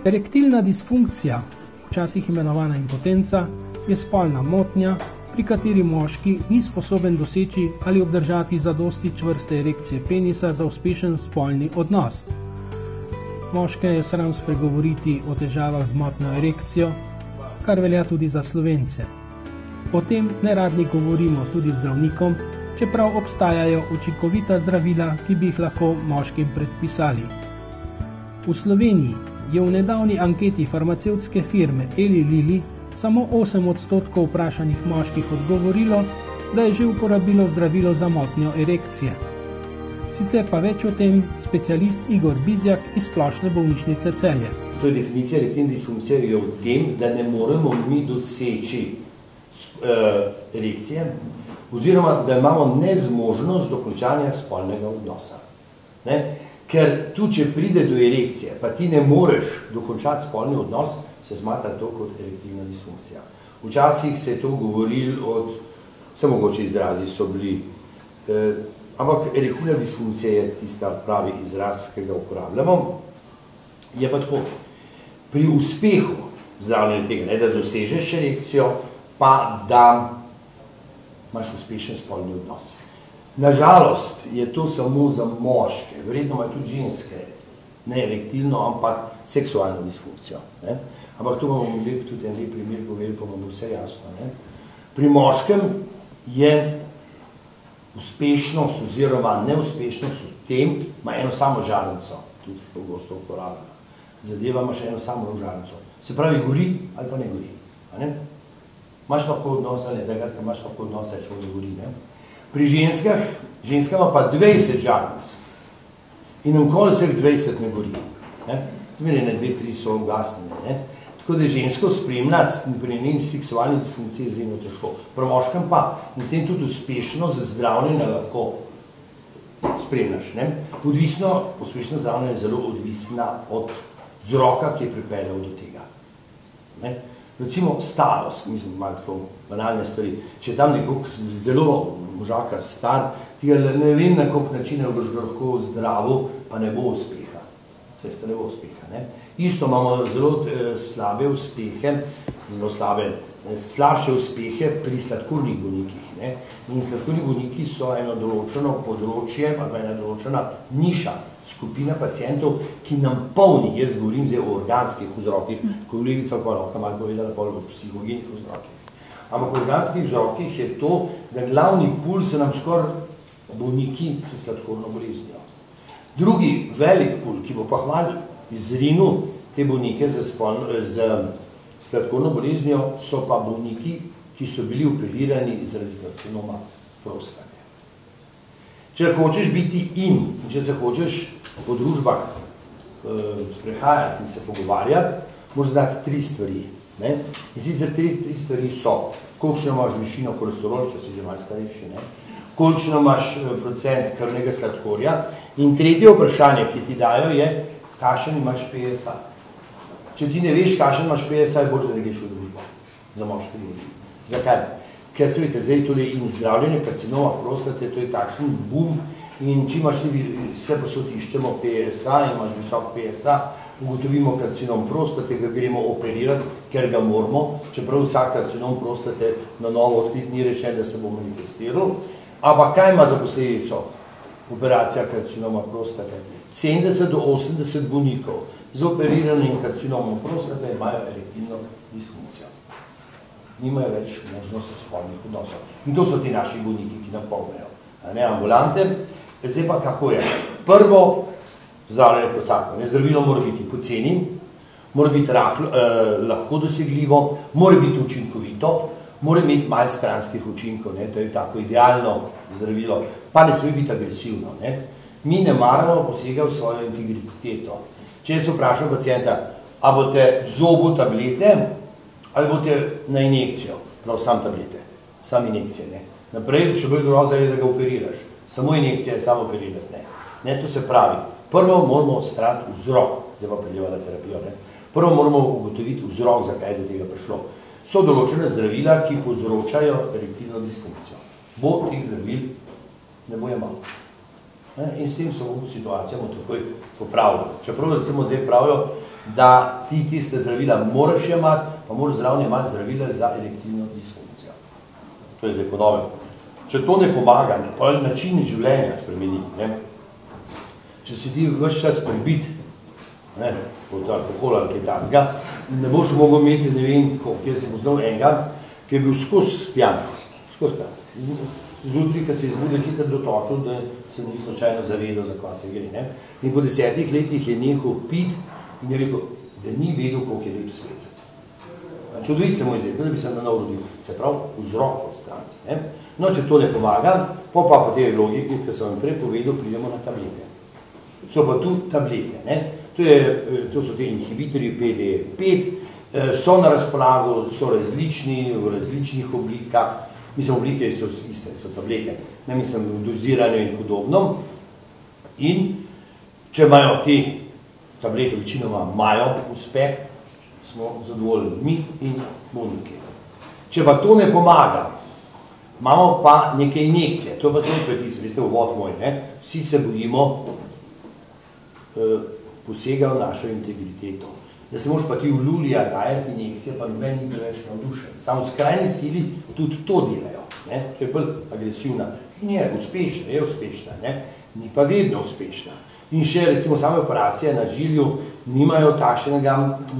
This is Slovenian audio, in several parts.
Erektilna disfunkcija, včasih imenovana impotenca, je spolna motnja, pri kateri moški ni sposoben doseči ali obdržati zadosti čvrste erekcije penisa za uspešen spolni odnos. Moške je sram spregovoriti o težavah z motnjo erekcijo, kar velja tudi za Slovence. O tem neradni govorimo tudi zdravnikom, čeprav obstajajo učinkovita zdravila, ki bi jih lahko moškim predpisali. V Sloveniji je v nedavni anketi farmacevtske firme Eli Lilly samo 8% vprašanih moških odgovorilo, da je že uporabilo zdravilo za motnjo erekcije. Sicer pa več o tem specialist Igor Bizjak iz Splošne bolnišnice Celje. To je definicija erektilne disfunkcije je v tem, da ne moremo mi doseči erekcije, oziroma da imamo nezmožnost dokončanja spolnega odnosa. Ker tu, če pride do erekcije, pa ti ne moreš dokončati spolni odnos, se smatra to kot erektilna disfunkcija. Včasih se je to govorilo vse mogoče izrazi so bili, ampak erektilna disfunkcija je tista pravi izraz, ki ga uporabljamo. Je pa tako, pri uspehu zdravljenja tega, da dosežeš erekcijo, pa da imaš uspešen spolni odnos. Nažalost je to samo za moške, verjetno imajo tudi ženske, ne erektilno, ampak seksualno disfunkcijo. Ampak to bomo tudi en lep primer povedali, pa bomo vse jasno. Pri moškem je uspešnost oziroma neuspešnost v tem, ima eno samo žarnico, tudi pogosto uporabljamo. Zadeva ima še eno samo žarnico. Se pravi, gori ali pa ne gori. Imaš lahko odnos ali ne, takrat, ko imaš lahko odnos, rečemo, da gori. Pri ženskah ima pa 20 žarnic in okoli vseh 20 ne gori. Zmeraj 2-3 so ugasnjene. Tako da žensko spremljati pri njeni seksualni disfunkciji je zelo težko. Pri moškem pa in s tem tudi uspešno za zdravljenje lahko spremljaš. Uspešno zdravljenje je zelo odvisna od vzroka, ki je pripeljal do tega. Recimo starost, mislim, malo tako banalne stvari. Če je tam nekog zelo možakar star, tega ne vem, na koliko načine boš ga lahko zdravil, pa ne bo uspeha. Cesta ne bo uspeha. Isto imamo zelo slabe uspehe, slabše uspehe pri sladkornih bolnikih. In sladkorni bolniki so eno določeno področje, ali ena določena niša, skupina pacientov, ki nam polni, jaz govorim zdaj o organskih vzrokih, kolegica pa lahko malo povedala o psihogenih vzrokih. Ampak v organskih vzrokih je to, da glavni pul so nam skoraj bolniki s sladkorno boleznijo. Drugi velik pul, ki bo pa hvala izrinil te bolnike z sladkorno boleznijo, so pa bolniki, ki so bili operirani zaradi karcinoma prostate. Če hočeš biti in če se hočeš po družbah sprehajati in se pogovarjati, moraš znati 3 stvari. In sicer 3 stvari so, kolikšno imaš višino kolesterola, če si že malo starejši, kolikšno imaš procent krvnega sladkorja in tretje vprašanje, ki ti dajo, je, kakšen imaš PSA. Če ti ne veš, kakšen imaš PSA, je boš, da ne greš v družbo za moške ljudi. Zakaj? Ker se vidite, zdaj tudi in zdravljenje karcinoma prostate, to je takšen boom in če imaš vse posod iščemo PSA in imaš visok PSA, ugotovimo karcinom prostate, ga gremo operirati, ker ga moramo, čeprav vsak karcinom prostate na novo odkrit ni rečen, da se bo manifestiral. Ampak kaj ima za posledico operacija karcinoma prostate? 70 do 80 bolnikov z operiranim karcinomom prostate imajo erektilno disfunkcijo. Nimajo več možnosti spolnih odnosov. In to so ti naši bolniki, ki nam polnejo. Ambulante. Zdaj pa kako je? Prvo, zdravljenje pocakno. Zdravilo mora biti poceni, mora biti lahko dosegljivo, mora biti učinkovito, mora imeti malo stranskih učinkov, to je tako idealno zdravilo, pa ne sme biti agresivno. Mi ne maramo posega v svojo integriteto. Če se vprašam pacienta, a boste zobu tablete, ali boste na injekcijo, prav sam tablete, sam injekcije, Naprej, še bolj groza je, da ga operiraš. Samo injekcija je samo operirati, to se pravi. Prvo moramo odstraniti vzrok, zdaj pa preljevati terapijo, Prvo moramo ugotoviti vzrok, zakaj je do tega prišlo. So določene zdravila, ki povzročajo erektilno disfunkcijo. Bo teh zdravil ne bo jemalo. In s tem se situacija bomo takoj popravili. Čeprav recimo zdaj pravijo, da ti tiste zdravila moraš jemati, pa moraš zraven jemati zdravila za erektilno disfunkcijo. To je z ekonomem. Če to ne pomaga, pa način življenja spremeniti, ne? Če si ti ves čas prebit, ne, od alkohola ali kaj tasga, ne boš mogel imeti, ne vem, koliko, jaz sem poznal enega, ki je bil skozi pijan. Zjutraj, ko se je zbudil, hitro dotočil, da se ni slučajno zavedel, za kva se gre. Ne? In po 10 letih je nehal pit in je rekel, da ni vedel, koliko je lep svet. Čudovit se mu je zdaj, da bi se na nov rodil. Se pravi, vzrok odstraniti. Ne? No, če to ne pomaga, pa po tej logiki, ki sem vam prej povedal, pridemo na tablete. So pa tu tablete. Ne? To so te inhibitorji PDE5, so na razpolago, so različni, v različnih oblikah. Mislim, oblike so iste, so tablete. Ne, mislim, v doziranju in podobno. In če imajo te tablete, večinoma imajo uspeh, smo zadovoljni mi in bolniki. Če pa to ne pomaga, imamo pa neke injekcije. To pa zelo pretis, veste, uvod moj, ne? Vsi se bojimo posega v našo integriteto. Da se moš pa ti v lulija dajati injekcije, pa noben ni preveč navdušen. Samo v skrajni sili tudi to delajo. Ne? To je bolj agresivna. In je uspešna, ne? Ni pa vedno uspešna. In še recimo same operacije na žilju nimajo takšnega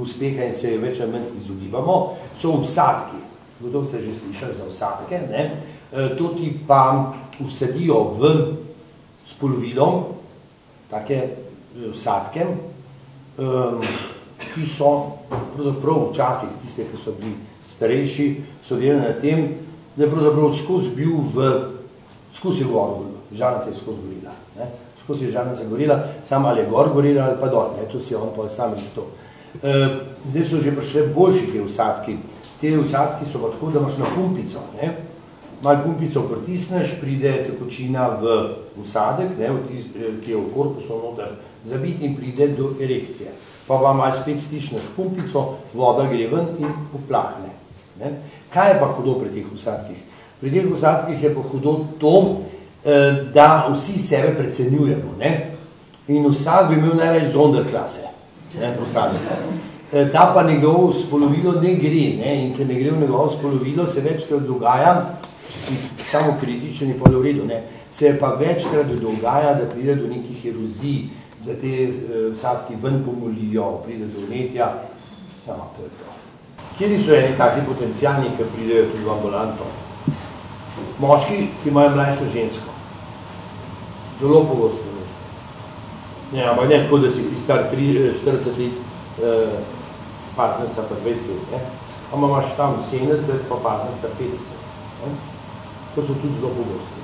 uspeha in se več ali manj izogibamo. So vsadki. Gotovo ste že slišali za vsadke. Ne? To ti pa vsadijo ven s polovidom, take vsadke, ki so pravzaprav včasih, tiste, ki so bili starejši, so delali na tem, da je pravzaprav skozi bil skozi je gor gorila, žarnica je skozi gorila. Skozi je žarnica gorila, samo ali je gor gorila ali pa dol, to si on pa sam to. Zdaj so že prišle boljši te vsadki. Te vsadki so pa tako, da imaš na pumpico. Malo pumpico pritisneš, pride tekočina v vsadek, ki je v korpusu noter zabit in pride do erekcije. Pa malo spet stisneš pumpico, voda gre ven in uplahne. Kaj je pa hudo pri teh vsadkih? Pri teh vsadkih je pa hudo to, da vsi sebe precenjujemo. In vsak bi imel največ zonderklase. Ta pa njegov spolovilo ne gre. In ker ne gre v njegov spolovilo, se večkrat dogaja, če si samo kritičen, je pa v redu, se pa večkrat dogaja, da pride do nekih erozij, da te vsadki ven pomolijo, pride do vnetja. Ja, to je to. Kjeri so eni taki potencijalni, ki pridejo tudi v ambulanto? Moški, ki imajo mlajšo žensko. Zelo pogosto. Ampak ne tako, da si ti star 40 let, partnerca pa 20 let. Ama imaš tam 70, pa partnerca 50. To so tudi zelo pogosti.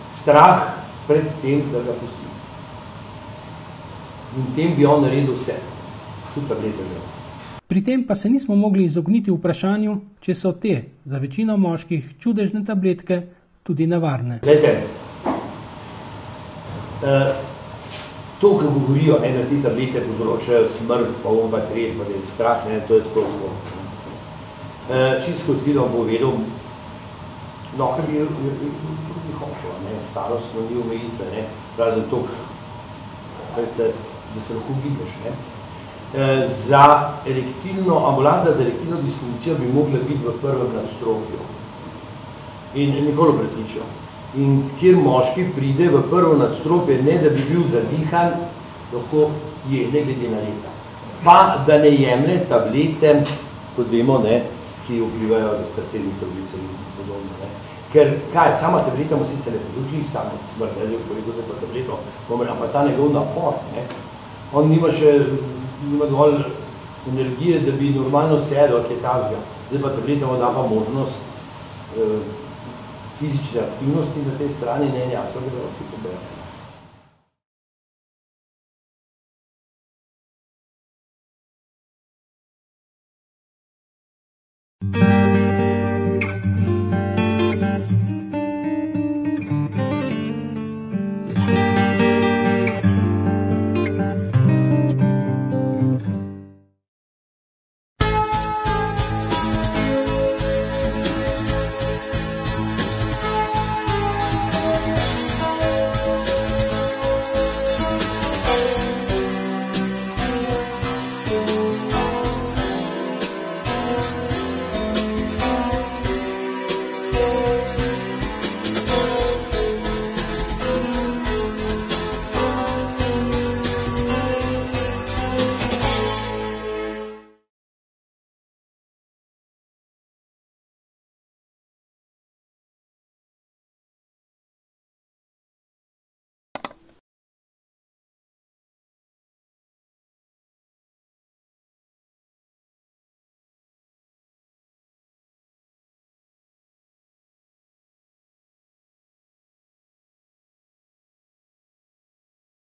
Strah pred tem, da ga pusti. In tem bi on naredil vse. Tudi tablete že. Pri tem pa se nismo mogli izogniti vprašanju, če so te, za večino moških, čudežne tabletke tudi nevarne. Glejte, to, kar govorijo, da te tablete povzročajo smrt, pa pa tret, pa da je strah, to je tako. Čisto odkrito bo vedel, ker bi hotel, starostno ni omejitve, razen to, da se lahko gibeš. Ambulanta za erektilno disfunkcijo bi mogla biti v prvem nadstropju in nikoli pritličjo. In kjer moški pride v prvo nadstropje, ne da bi bil zadihan, lahko je, ne glede na leta. Pa da ne jemlje tablete, kot vemo, ki vplivajo za srcevne trubice in podobno. Ker kaj, sama tableta mu sicer ne povzroči samo smrt, zdaj už povedal za to tableto, ampak ta njegov napor, on nima dovolj energije, da bi normalno sedel, ki je tazga. Zdaj pa tableta mu da pa možnost fizične aktivnosti na tej strani, jasno, da ga lahko pobere.